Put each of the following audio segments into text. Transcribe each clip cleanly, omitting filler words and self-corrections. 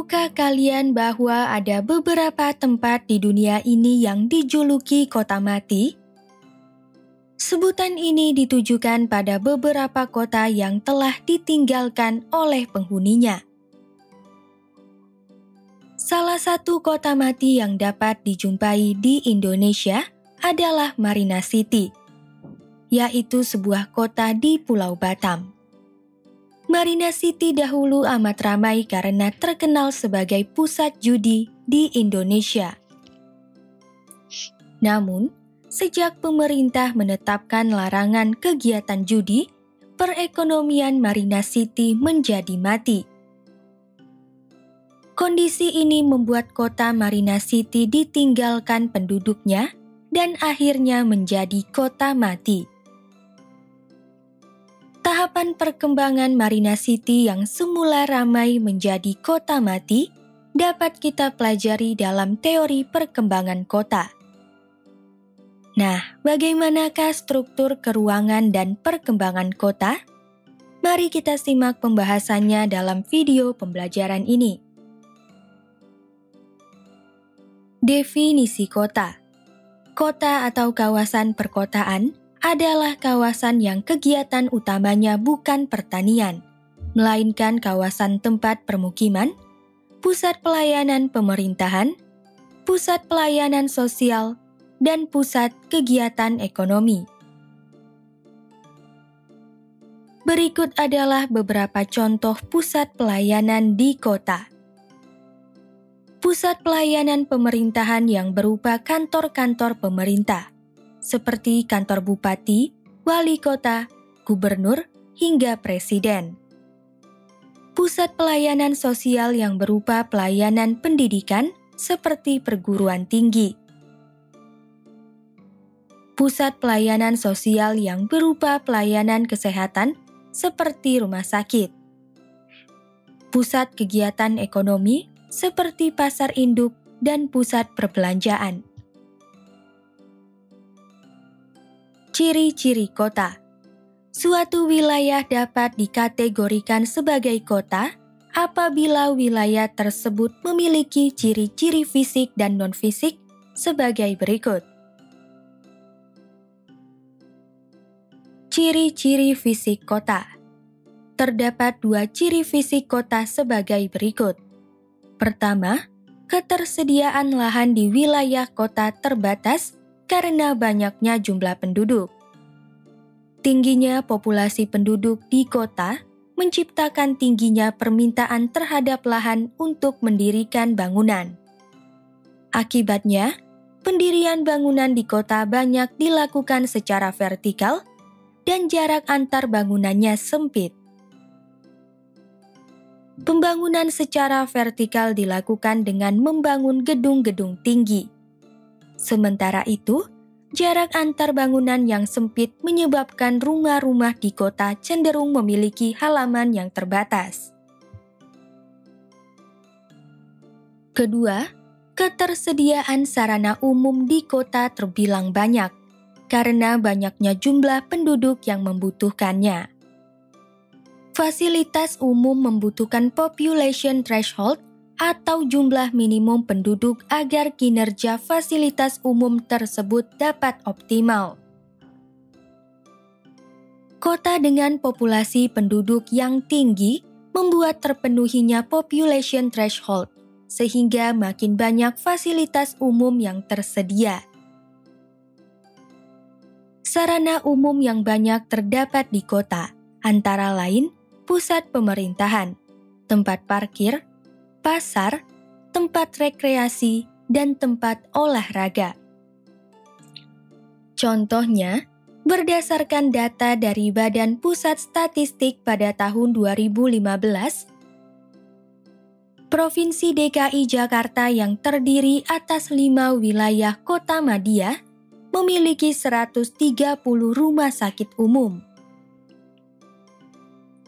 Tahukah kalian bahwa ada beberapa tempat di dunia ini yang dijuluki kota mati? Sebutan ini ditujukan pada beberapa kota yang telah ditinggalkan oleh penghuninya. Salah satu kota mati yang dapat dijumpai di Indonesia adalah Marina City, yaitu sebuah kota di Pulau Batam. Marina City dahulu amat ramai karena terkenal sebagai pusat judi di Indonesia. Namun, sejak pemerintah menetapkan larangan kegiatan judi, perekonomian Marina City menjadi mati. Kondisi ini membuat kota Marina City ditinggalkan penduduknya dan akhirnya menjadi kota mati. Tahapan perkembangan Marina City yang semula ramai menjadi kota mati dapat kita pelajari dalam teori perkembangan kota. Nah, bagaimanakah struktur keruangan dan perkembangan kota? Mari kita simak pembahasannya dalam video pembelajaran ini. Definisi kota. Kota atau kawasan perkotaan adalah kawasan yang kegiatan utamanya bukan pertanian, melainkan kawasan tempat permukiman, pusat pelayanan pemerintahan, pusat pelayanan sosial, dan pusat kegiatan ekonomi. Berikut adalah beberapa contoh pusat pelayanan di kota. Pusat pelayanan pemerintahan yang berupa kantor-kantor pemerintah, seperti kantor bupati, wali kota, gubernur, hingga presiden. Pusat pelayanan sosial yang berupa pelayanan pendidikan, seperti perguruan tinggi. Pusat pelayanan sosial yang berupa pelayanan kesehatan, seperti rumah sakit. Pusat kegiatan ekonomi, seperti pasar induk dan pusat perbelanjaan. Ciri-ciri kota. Suatu wilayah dapat dikategorikan sebagai kota apabila wilayah tersebut memiliki ciri-ciri fisik dan non-fisik sebagai berikut. Ciri-ciri fisik kota. Terdapat dua ciri fisik kota sebagai berikut. Pertama, ketersediaan lahan di wilayah kota terbatas karena banyaknya jumlah penduduk. Tingginya populasi penduduk di kota menciptakan tingginya permintaan terhadap lahan untuk mendirikan bangunan. Akibatnya, pendirian bangunan di kota banyak dilakukan secara vertikal dan jarak antar bangunannya sempit. Pembangunan secara vertikal dilakukan dengan membangun gedung-gedung tinggi. Sementara itu, jarak antar bangunan yang sempit menyebabkan rumah-rumah di kota cenderung memiliki halaman yang terbatas. Kedua, ketersediaan sarana umum di kota terbilang banyak, karena banyaknya jumlah penduduk yang membutuhkannya. Fasilitas umum membutuhkan population threshold atau jumlah minimum penduduk agar kinerja fasilitas umum tersebut dapat optimal. Kota dengan populasi penduduk yang tinggi membuat terpenuhinya population threshold, sehingga makin banyak fasilitas umum yang tersedia. Sarana umum yang banyak terdapat di kota, antara lain pusat pemerintahan, tempat parkir, pasar, tempat rekreasi, dan tempat olahraga. Contohnya, berdasarkan data dari Badan Pusat Statistik pada tahun 2015, Provinsi DKI Jakarta yang terdiri atas 5 wilayah kota madya memiliki 130 rumah sakit umum.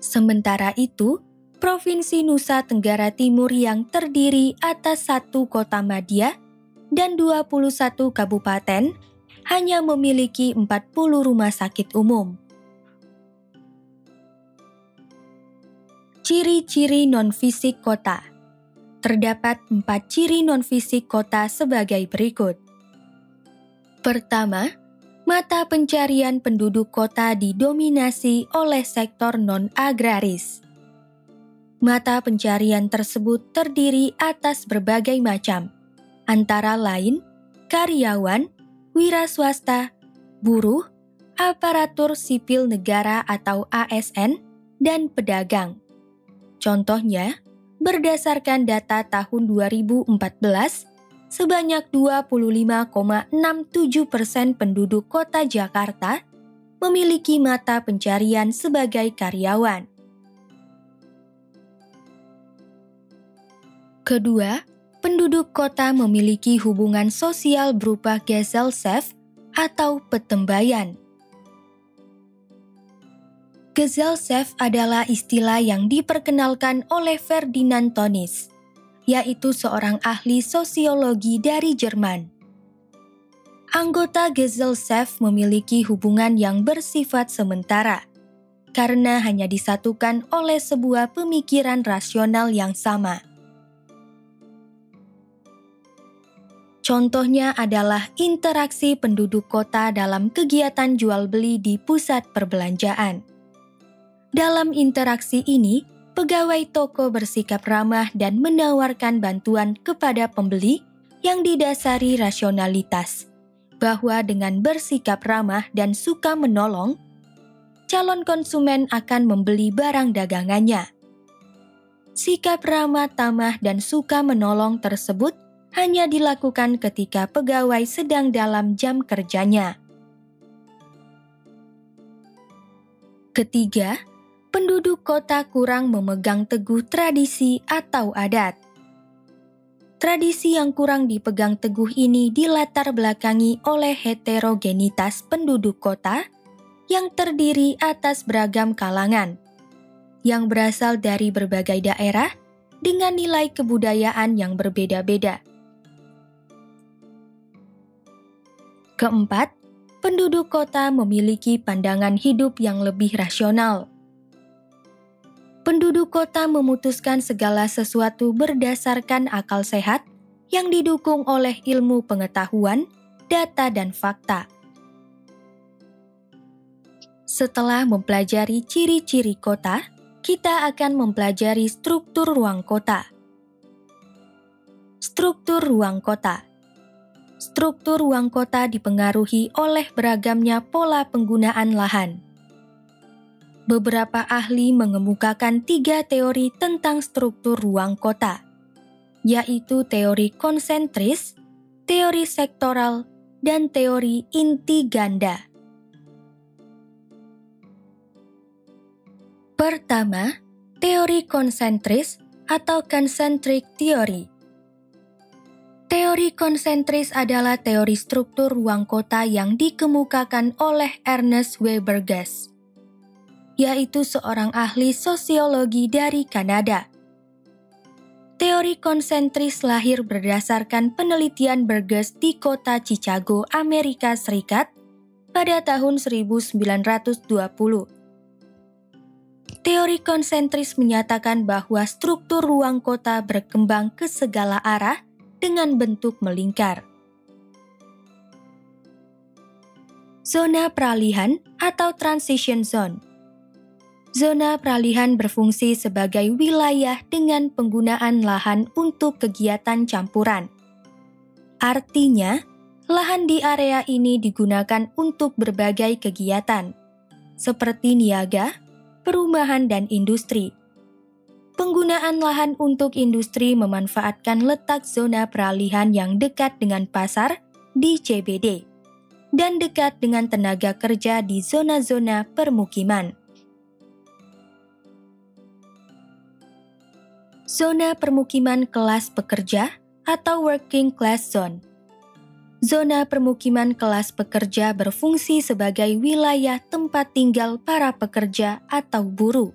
Sementara itu, Provinsi Nusa Tenggara Timur yang terdiri atas 1 kota madya dan 21 kabupaten hanya memiliki 40 rumah sakit umum. Ciri-ciri non-fisik kota. Terdapat 4 ciri non-fisik kota sebagai berikut. Pertama, mata pencarian penduduk kota didominasi oleh sektor non-agraris. Mata pencarian tersebut terdiri atas berbagai macam, antara lain karyawan, wira swasta, buruh, aparatur sipil negara atau ASN, dan pedagang. Contohnya, berdasarkan data tahun 2014, sebanyak 25,67% penduduk kota Jakarta memiliki mata pencarian sebagai karyawan. Kedua, penduduk kota memiliki hubungan sosial berupa Gesellschaft atau petembayan. Gesellschaft adalah istilah yang diperkenalkan oleh Ferdinand Tönnies, yaitu seorang ahli sosiologi dari Jerman. Anggota Gesellschaft memiliki hubungan yang bersifat sementara, karena hanya disatukan oleh sebuah pemikiran rasional yang sama. Contohnya adalah interaksi penduduk kota dalam kegiatan jual-beli di pusat perbelanjaan. Dalam interaksi ini, pegawai toko bersikap ramah dan menawarkan bantuan kepada pembeli yang didasari rasionalitas, bahwa dengan bersikap ramah dan suka menolong, calon konsumen akan membeli barang dagangannya. Sikap ramah, tamah, dan suka menolong tersebut hanya dilakukan ketika pegawai sedang dalam jam kerjanya. Ketiga, penduduk kota kurang memegang teguh tradisi atau adat. Tradisi yang kurang dipegang teguh ini dilatar belakangi oleh heterogenitas penduduk kota yang terdiri atas beragam kalangan, yang berasal dari berbagai daerah dengan nilai kebudayaan yang berbeda-beda. Keempat, penduduk kota memiliki pandangan hidup yang lebih rasional. Penduduk kota memutuskan segala sesuatu berdasarkan akal sehat yang didukung oleh ilmu pengetahuan, data, dan fakta. Setelah mempelajari ciri-ciri kota, kita akan mempelajari struktur ruang kota. Struktur ruang kota. Struktur ruang kota dipengaruhi oleh beragamnya pola penggunaan lahan. Beberapa ahli mengemukakan 3 teori tentang struktur ruang kota, yaitu teori konsentris, teori sektoral, dan teori inti ganda. Pertama, teori konsentris atau concentric theory. Teori konsentris adalah teori struktur ruang kota yang dikemukakan oleh Ernest W. Burgess, yaitu seorang ahli sosiologi dari Kanada. Teori konsentris lahir berdasarkan penelitian Burgess di kota Chicago, Amerika Serikat pada tahun 1920. Teori konsentris menyatakan bahwa struktur ruang kota berkembang ke segala arah dengan bentuk melingkar. Zona peralihan atau transition zone. Zona peralihan berfungsi sebagai wilayah dengan penggunaan lahan untuk kegiatan campuran. Artinya, lahan di area ini digunakan untuk berbagai kegiatan, seperti niaga, perumahan, dan industri. Penggunaan lahan untuk industri memanfaatkan letak zona peralihan yang dekat dengan pasar di CBD dan dekat dengan tenaga kerja di zona-zona permukiman. Zona permukiman kelas pekerja atau working class zone. Zona permukiman kelas pekerja berfungsi sebagai wilayah tempat tinggal para pekerja atau buruh.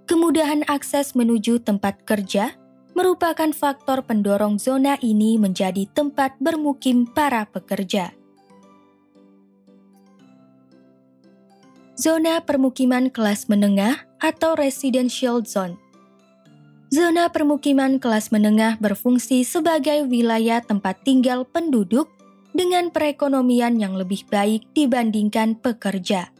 Kemudahan akses menuju tempat kerja merupakan faktor pendorong zona ini menjadi tempat bermukim para pekerja. Zona permukiman kelas menengah atau residential zone. Zona permukiman kelas menengah berfungsi sebagai wilayah tempat tinggal penduduk dengan perekonomian yang lebih baik dibandingkan pekerja.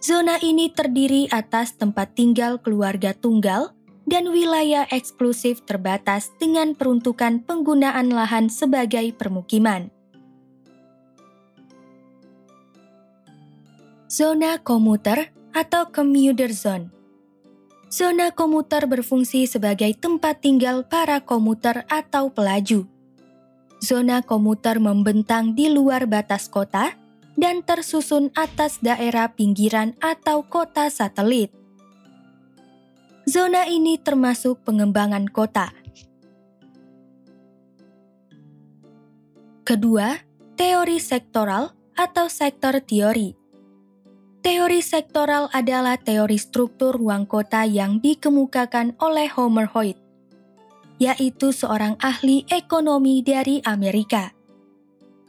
Zona ini terdiri atas tempat tinggal keluarga tunggal dan wilayah eksklusif terbatas dengan peruntukan penggunaan lahan sebagai permukiman. Zona komuter atau commuter zone. Zona komuter berfungsi sebagai tempat tinggal para komuter atau pelaju. Zona komuter membentang di luar batas kota dan tersusun atas daerah pinggiran atau kota satelit. Zona ini termasuk pengembangan kota. Kedua, teori sektoral atau sektor teori. Teori sektoral adalah teori struktur ruang kota yang dikemukakan oleh Homer Hoyt, yaitu seorang ahli ekonomi dari Amerika.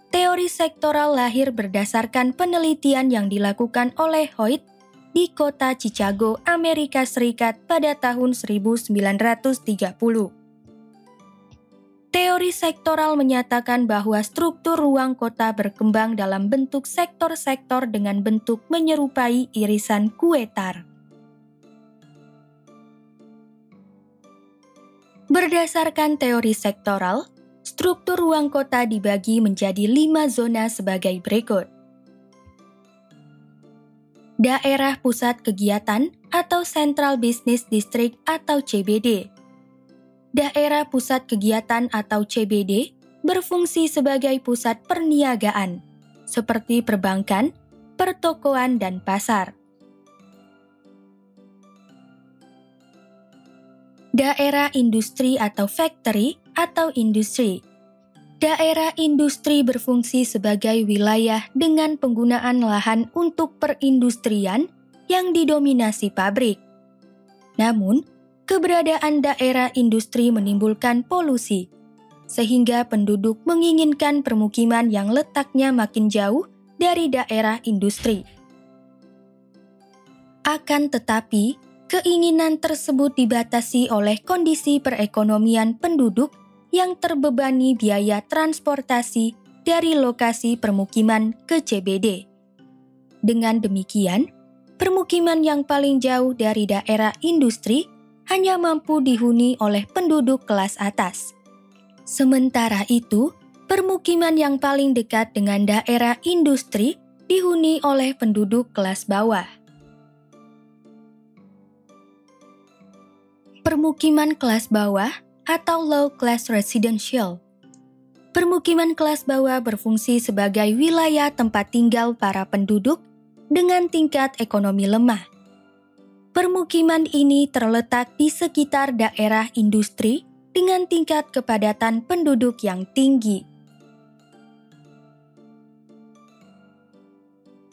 Teori sektoral lahir berdasarkan penelitian yang dilakukan oleh Hoyt di kota Chicago, Amerika Serikat pada tahun 1930. Teori sektoral menyatakan bahwa struktur ruang kota berkembang dalam bentuk sektor-sektor dengan bentuk menyerupai irisan kue tar. Berdasarkan teori sektoral, struktur ruang kota dibagi menjadi 5 zona sebagai berikut. Daerah pusat kegiatan atau Central Business District atau CBD. Daerah pusat kegiatan atau CBD berfungsi sebagai pusat perniagaan, seperti perbankan, pertokoan, dan pasar. Daerah industri atau factory atau industri. Daerah industri berfungsi sebagai wilayah dengan penggunaan lahan untuk perindustrian yang didominasi pabrik. Namun, keberadaan daerah industri menimbulkan polusi, sehingga penduduk menginginkan permukiman yang letaknya makin jauh dari daerah industri. Akan tetapi, keinginan tersebut dibatasi oleh kondisi perekonomian penduduk yang terbebani biaya transportasi dari lokasi permukiman ke CBD. Dengan demikian, permukiman yang paling jauh dari daerah industri hanya mampu dihuni oleh penduduk kelas atas. Sementara itu, permukiman yang paling dekat dengan daerah industri dihuni oleh penduduk kelas bawah. Permukiman kelas bawah atau low class residential. Permukiman kelas bawah berfungsi sebagai wilayah tempat tinggal para penduduk dengan tingkat ekonomi lemah. Permukiman ini terletak di sekitar daerah industri dengan tingkat kepadatan penduduk yang tinggi.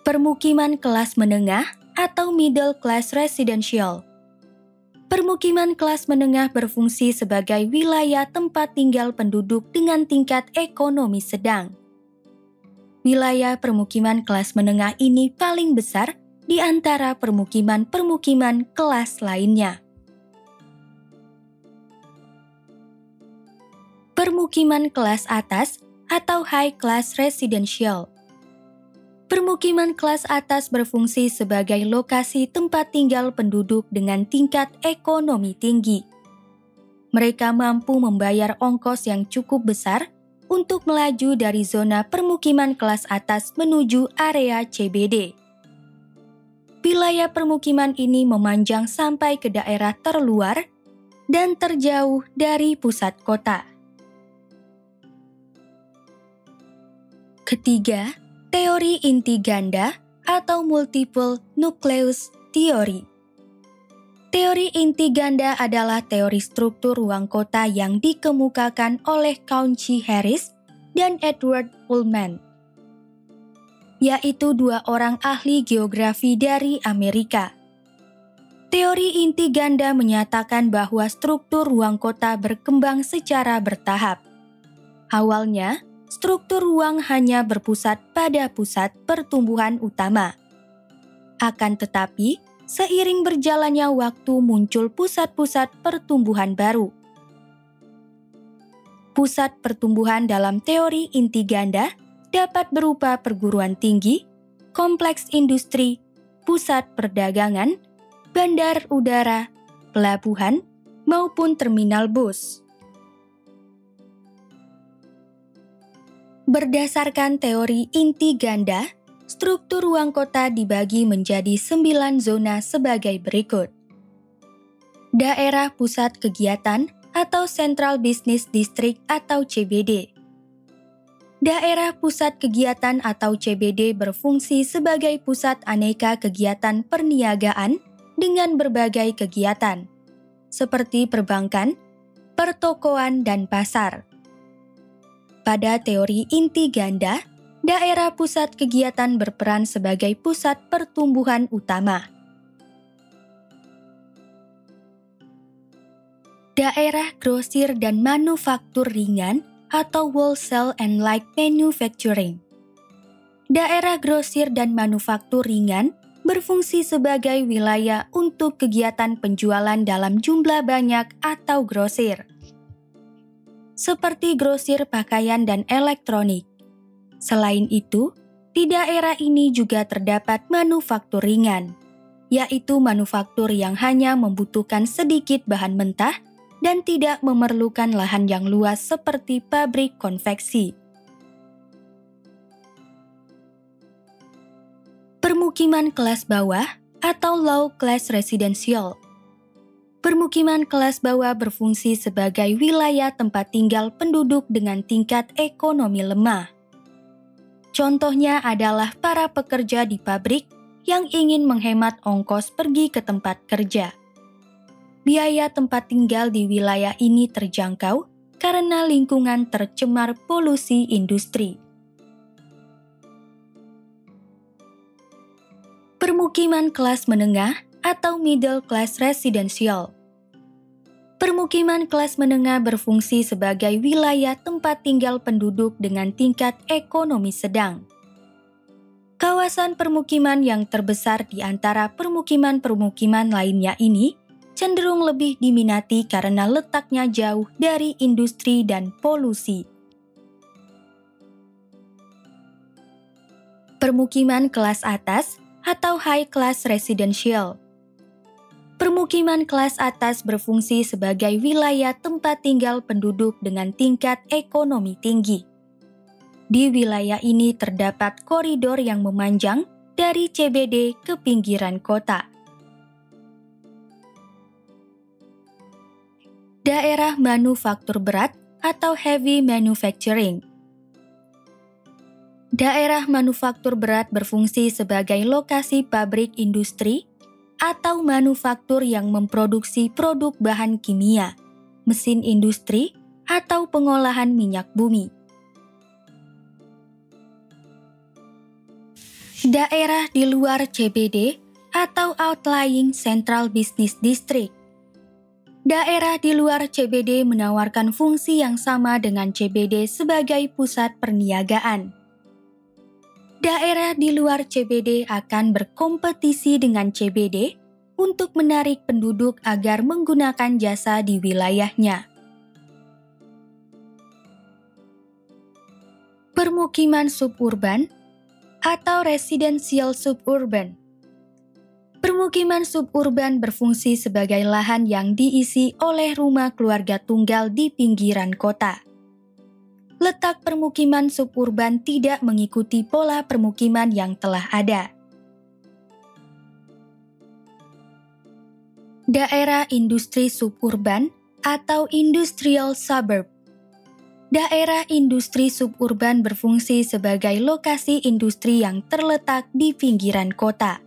Permukiman kelas menengah atau middle class residential. Permukiman kelas menengah berfungsi sebagai wilayah tempat tinggal penduduk dengan tingkat ekonomi sedang. Wilayah permukiman kelas menengah ini paling besar di antara permukiman-permukiman kelas lainnya. Permukiman kelas atas atau high class residential. Permukiman kelas atas berfungsi sebagai lokasi tempat tinggal penduduk dengan tingkat ekonomi tinggi. Mereka mampu membayar ongkos yang cukup besar untuk melaju dari zona permukiman kelas atas menuju area CBD. Wilayah permukiman ini memanjang sampai ke daerah terluar dan terjauh dari pusat kota. Ketiga, teori inti ganda atau multiple nucleus theory. Teori inti ganda adalah teori struktur ruang kota yang dikemukakan oleh Couchy Harris dan Edward Ullman, yaitu dua orang ahli geografi dari Amerika. Teori inti ganda menyatakan bahwa struktur ruang kota berkembang secara bertahap. Awalnya, struktur ruang hanya berpusat pada pusat pertumbuhan utama. Akan tetapi, seiring berjalannya waktu muncul pusat-pusat pertumbuhan baru. Pusat pertumbuhan dalam teori inti ganda dapat berupa perguruan tinggi, kompleks industri, pusat perdagangan, bandar udara, pelabuhan, maupun terminal bus. Berdasarkan teori inti ganda, struktur ruang kota dibagi menjadi 9 zona sebagai berikut. Daerah pusat kegiatan atau Central Business District atau CBD. Daerah pusat kegiatan atau CBD berfungsi sebagai pusat aneka kegiatan perniagaan dengan berbagai kegiatan, seperti perbankan, pertokoan, dan pasar. Pada teori inti ganda, daerah pusat kegiatan berperan sebagai pusat pertumbuhan utama. Daerah grosir dan manufaktur ringan atau wholesale and light manufacturing. Daerah grosir dan manufaktur ringan berfungsi sebagai wilayah untuk kegiatan penjualan dalam jumlah banyak atau grosir, seperti grosir pakaian dan elektronik. Selain itu, di daerah ini juga terdapat manufaktur ringan, yaitu manufaktur yang hanya membutuhkan sedikit bahan mentah dan tidak memerlukan lahan yang luas seperti pabrik konveksi. Permukiman kelas bawah atau low class residential. Permukiman kelas bawah berfungsi sebagai wilayah tempat tinggal penduduk dengan tingkat ekonomi lemah. Contohnya adalah para pekerja di pabrik yang ingin menghemat ongkos pergi ke tempat kerja. Biaya tempat tinggal di wilayah ini terjangkau karena lingkungan tercemar polusi industri. Permukiman kelas menengah atau middle class residential. Permukiman kelas menengah berfungsi sebagai wilayah tempat tinggal penduduk dengan tingkat ekonomi sedang. Kawasan permukiman yang terbesar di antara permukiman-permukiman lainnya ini cenderung lebih diminati karena letaknya jauh dari industri dan polusi. Permukiman kelas atas atau high class residential. Permukiman kelas atas berfungsi sebagai wilayah tempat tinggal penduduk dengan tingkat ekonomi tinggi. Di wilayah ini terdapat koridor yang memanjang dari CBD ke pinggiran kota. Daerah manufaktur berat atau heavy manufacturing. Daerah manufaktur berat berfungsi sebagai lokasi pabrik industri atau manufaktur yang memproduksi produk bahan kimia, mesin industri, atau pengolahan minyak bumi. Daerah di luar CBD atau outlying Central Business District. Daerah di luar CBD menawarkan fungsi yang sama dengan CBD sebagai pusat perniagaan. Daerah di luar CBD akan berkompetisi dengan CBD untuk menarik penduduk agar menggunakan jasa di wilayahnya. Permukiman suburban atau residential suburban. Permukiman suburban berfungsi sebagai lahan yang diisi oleh rumah keluarga tunggal di pinggiran kota. Letak permukiman suburban tidak mengikuti pola permukiman yang telah ada. Daerah industri suburban atau industrial suburb. Daerah industri suburban berfungsi sebagai lokasi industri yang terletak di pinggiran kota.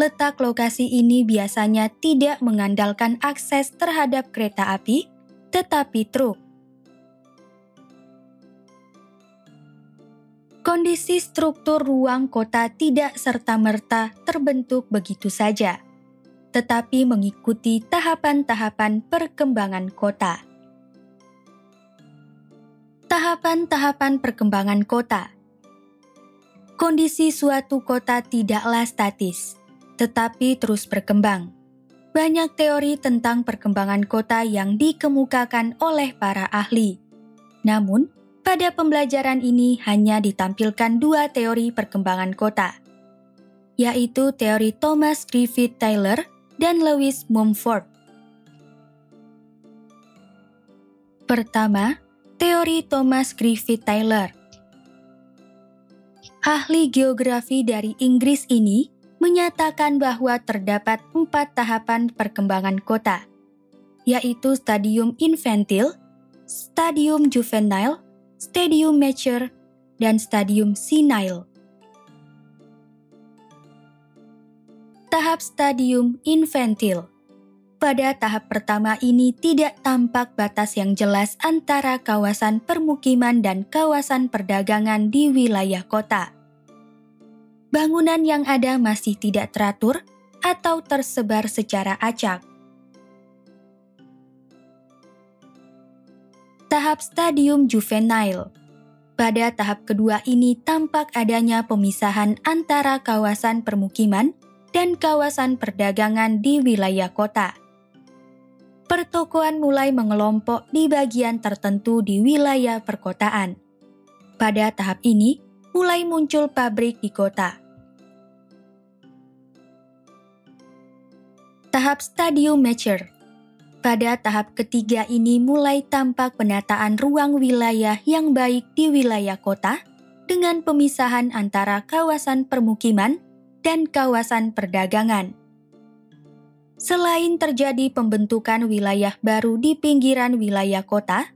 Letak lokasi ini biasanya tidak mengandalkan akses terhadap kereta api, tetapi truk. Kondisi struktur ruang kota tidak serta-merta terbentuk begitu saja, tetapi mengikuti tahapan-tahapan perkembangan kota. Tahapan-tahapan perkembangan kota. Kondisi suatu kota tidaklah statis. tetapi terus berkembang. Banyak teori tentang perkembangan kota yang dikemukakan oleh para ahli. Namun, pada pembelajaran ini hanya ditampilkan 2 teori perkembangan kota, yaitu teori Thomas Griffith Taylor dan Lewis Mumford. Pertama, teori Thomas Griffith Taylor. Ahli geografi dari Inggris ini menyatakan bahwa terdapat 4 tahapan perkembangan kota, yaitu stadium infantil, stadium juvenile, stadium mature, dan stadium senile. Tahap stadium infantil. Pada tahap pertama ini tidak tampak batas yang jelas antara kawasan permukiman dan kawasan perdagangan di wilayah kota. Bangunan yang ada masih tidak teratur atau tersebar secara acak. Tahap stadium juvenile. Pada tahap kedua ini tampak adanya pemisahan antara kawasan permukiman dan kawasan perdagangan di wilayah kota. Pertokoan mulai mengelompok di bagian tertentu di wilayah perkotaan. Pada tahap ini, mulai muncul pabrik di kota. Tahap stadium mature. Pada tahap ketiga ini mulai tampak penataan ruang wilayah yang baik di wilayah kota dengan pemisahan antara kawasan permukiman dan kawasan perdagangan. Selain terjadi pembentukan wilayah baru di pinggiran wilayah kota,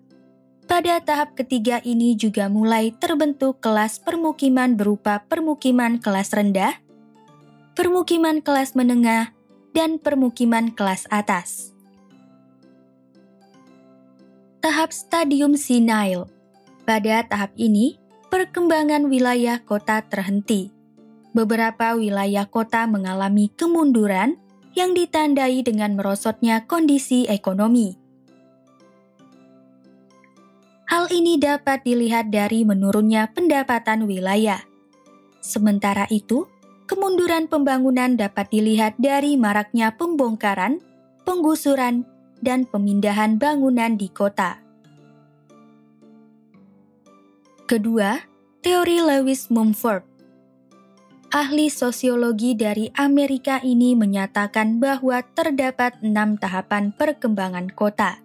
pada tahap ketiga ini juga mulai terbentuk kelas permukiman berupa permukiman kelas rendah, permukiman kelas menengah, dan permukiman kelas atas. Tahap stadium senile. Pada tahap ini, perkembangan wilayah kota terhenti. Beberapa wilayah kota mengalami kemunduran yang ditandai dengan merosotnya kondisi ekonomi. Hal ini dapat dilihat dari menurunnya pendapatan wilayah. Sementara itu, kemunduran pembangunan dapat dilihat dari maraknya pembongkaran, penggusuran, dan pemindahan bangunan di kota. Kedua, teori Lewis Mumford. Ahli sosiologi dari Amerika ini menyatakan bahwa terdapat 6 tahapan perkembangan kota,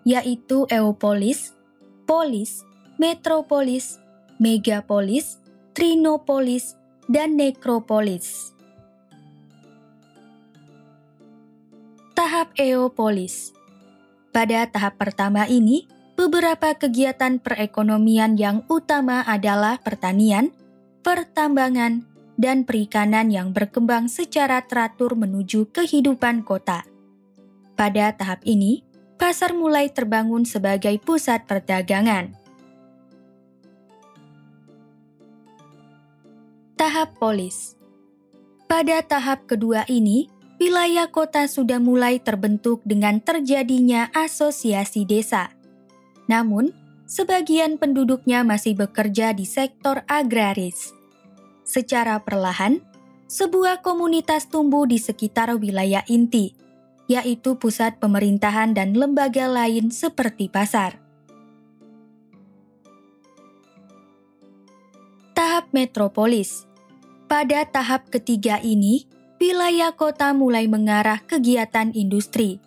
yaitu eopolis, polis, metropolis, megapolis, trinopolis, dan nekropolis. Tahap eopolis. Pada tahap pertama ini, beberapa kegiatan perekonomian yang utama adalah pertanian, pertambangan, dan perikanan yang berkembang secara teratur menuju kehidupan kota. Pada tahap ini, pasar mulai terbangun sebagai pusat perdagangan. Tahap polis. Pada tahap kedua ini, wilayah kota sudah mulai terbentuk dengan terjadinya asosiasi desa. Namun, sebagian penduduknya masih bekerja di sektor agraris. Secara perlahan, sebuah komunitas tumbuh di sekitar wilayah inti, yaitu pusat pemerintahan dan lembaga lain seperti pasar. Tahap metropolis. Pada tahap ketiga ini, wilayah kota mulai mengarah kegiatan industri.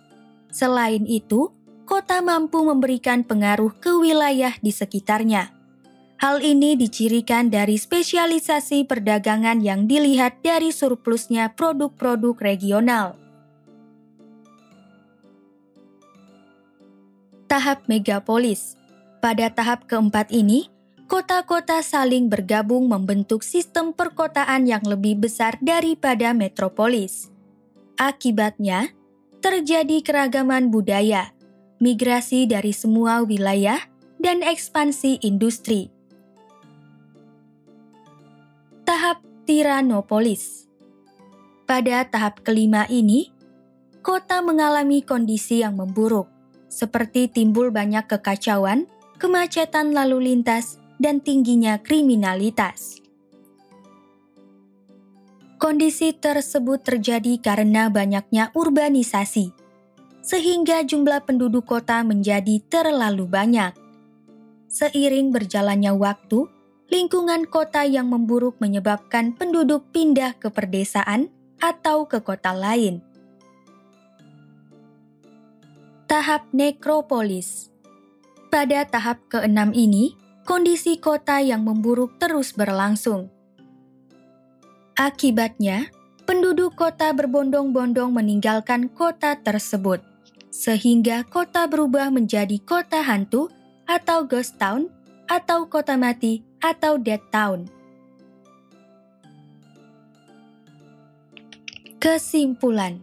Selain itu, kota mampu memberikan pengaruh ke wilayah di sekitarnya. Hal ini dicirikan dari spesialisasi perdagangan yang dilihat dari surplusnya produk-produk regional. Tahap megapolis. Pada tahap keempat ini, kota-kota saling bergabung membentuk sistem perkotaan yang lebih besar daripada metropolis. Akibatnya, terjadi keragaman budaya, migrasi dari semua wilayah, dan ekspansi industri. Tahap tiranopolis. Pada tahap kelima ini, kota mengalami kondisi yang memburuk, seperti timbul banyak kekacauan, kemacetan lalu lintas, dan tingginya kriminalitas. Kondisi tersebut terjadi karena banyaknya urbanisasi, sehingga jumlah penduduk kota menjadi terlalu banyak. Seiring berjalannya waktu, lingkungan kota yang memburuk menyebabkan penduduk pindah ke pedesaan atau ke kota lain. Tahap nekropolis. Pada tahap ke-6 ini, kondisi kota yang memburuk terus berlangsung. Akibatnya, penduduk kota berbondong-bondong meninggalkan kota tersebut, sehingga kota berubah menjadi kota hantu atau ghost town, atau kota mati atau dead town. Kesimpulan,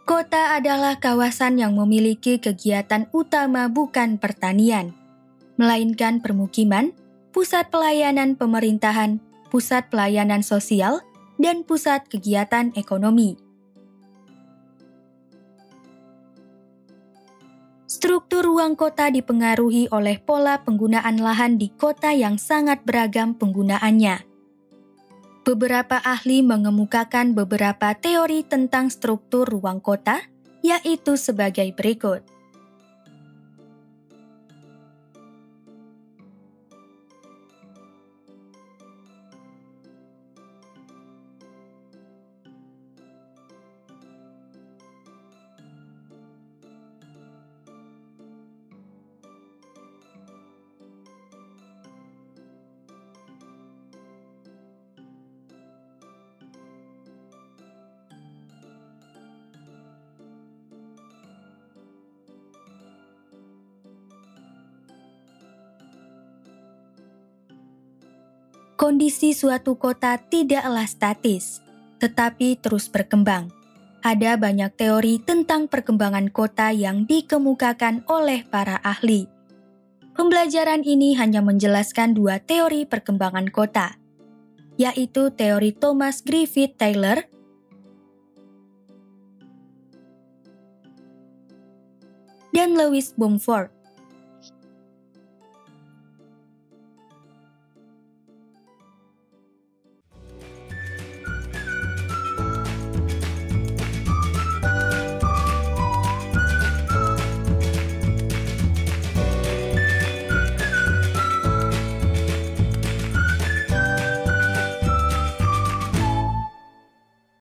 kota adalah kawasan yang memiliki kegiatan utama bukan pertanian, melainkan permukiman, pusat pelayanan pemerintahan, pusat pelayanan sosial, dan pusat kegiatan ekonomi. Struktur ruang kota dipengaruhi oleh pola penggunaan lahan di kota yang sangat beragam penggunaannya. Beberapa ahli mengemukakan beberapa teori tentang struktur ruang kota, yaitu sebagai berikut. Kondisi suatu kota tidaklah statis, tetapi terus berkembang. Ada banyak teori tentang perkembangan kota yang dikemukakan oleh para ahli. Pembelajaran ini hanya menjelaskan dua teori perkembangan kota, yaitu teori Thomas Griffith Taylor dan Louis Bumford.